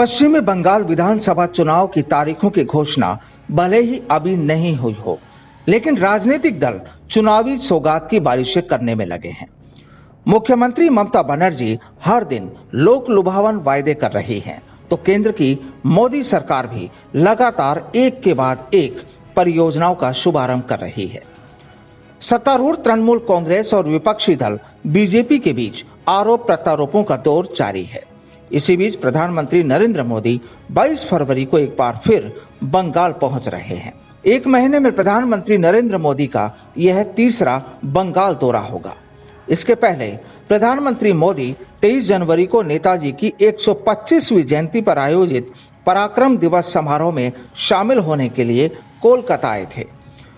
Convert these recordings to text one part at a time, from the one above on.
पश्चिमी बंगाल विधानसभा चुनाव की तारीखों की घोषणा भले ही अभी नहीं हुई हो, लेकिन राजनीतिक दल चुनावी सौगात की बारिशें करने में लगे हैं। मुख्यमंत्री ममता बनर्जी हर दिन लोक लुभावन वायदे कर रही हैं, तो केंद्र की मोदी सरकार भी लगातार एक के बाद एक परियोजनाओं का शुभारंभ कर रही है। सत्तारूढ़ तृणमूल कांग्रेस और विपक्षी दल बीजेपी के बीच आरोप प्रत्यारोपों का दौर जारी है। इसी बीच प्रधानमंत्री नरेंद्र मोदी 22 फरवरी को एक बार फिर बंगाल पहुंच रहे हैं। एक महीने में प्रधानमंत्री नरेंद्र मोदी का यह तीसरा बंगाल दौरा होगा। इसके पहले प्रधानमंत्री मोदी 23 जनवरी को नेताजी की 125वीं जयंती पर आयोजित पराक्रम दिवस समारोह में शामिल होने के लिए कोलकाता आए थे।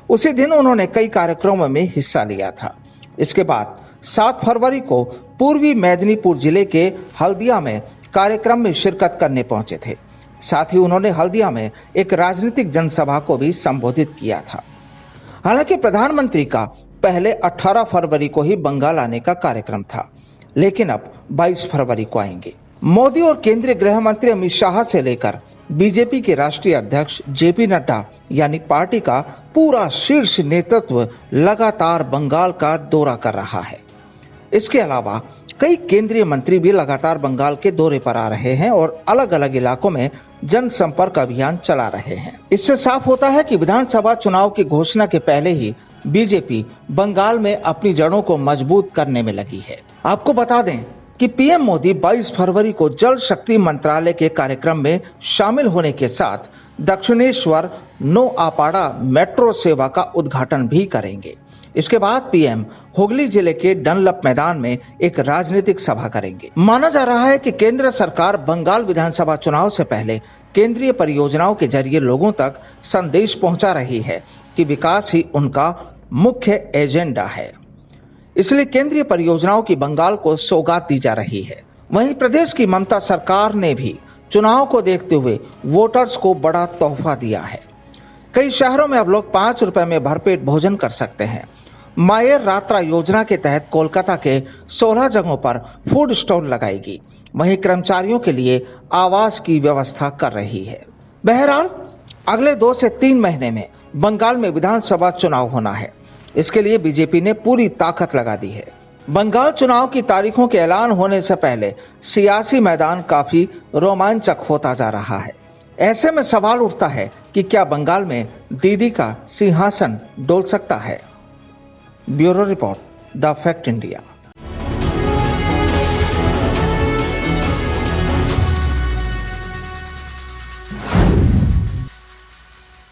उसी दिन उन्होंने कई कार्यक्रमों में हिस्सा लिया था। इसके बाद 7 फरवरी को पूर्वी मेदिनीपुर जिले के हल्दिया में कार्यक्रम में शिरकत करने पहुंचे थे। साथ ही उन्होंने हल्दिया में एक राजनीतिक जनसभा को भी संबोधित किया था। हालांकि प्रधानमंत्री का पहले 18 फरवरी को ही बंगाल आने का कार्यक्रम था, लेकिन अब 22 फरवरी को आएंगे। मोदी और केंद्रीय गृह मंत्री अमित शाह से लेकर बीजेपी के राष्ट्रीय अध्यक्ष जेपी नड्डा यानी पार्टी का पूरा शीर्ष नेतृत्व लगातार बंगाल का दौरा कर रहा है। इसके अलावा कई केंद्रीय मंत्री भी लगातार बंगाल के दौरे पर आ रहे हैं और अलग अलग इलाकों में जनसंपर्क अभियान चला रहे हैं। इससे साफ होता है कि विधानसभा चुनाव की घोषणा के पहले ही बीजेपी बंगाल में अपनी जड़ों को मजबूत करने में लगी है। आपको बता दें कि पीएम मोदी 22 फरवरी को जल शक्ति मंत्रालय के कार्यक्रम में शामिल होने के साथ दक्षिणेश्वर नोआपाड़ा मेट्रो सेवा का उद्घाटन भी करेंगे। इसके बाद पीएम हुगली जिले के डनलप मैदान में एक राजनीतिक सभा करेंगे। माना जा रहा है कि केंद्र सरकार बंगाल विधानसभा चुनाव से पहले केंद्रीय परियोजनाओं के जरिए लोगों तक संदेश पहुंचा रही है कि विकास ही उनका मुख्य एजेंडा है। इसलिए केंद्रीय परियोजनाओं की बंगाल को सौगात दी जा रही है। वहीं प्रदेश की ममता सरकार ने भी चुनाव को देखते हुए वोटर्स को बड़ा तोहफा दिया है। कई शहरों में अब लोग 5 रुपए में भरपेट भोजन कर सकते हैं। मायर रात्रा योजना के तहत कोलकाता के 16 जगहों पर फूड स्टॉल लगाएगी। वहीं कर्मचारियों के लिए आवास की व्यवस्था कर रही है। बहरहाल अगले 2 से 3 महीने में बंगाल में विधानसभा चुनाव होना है। इसके लिए बीजेपी ने पूरी ताकत लगा दी है। बंगाल चुनाव की तारीखों के ऐलान होने से पहले सियासी मैदान काफी रोमांचक होता जा रहा है। ऐसे में सवाल उठता है कि क्या बंगाल में दीदी का सिंहासन डोल सकता है। Bureau report, the fact India.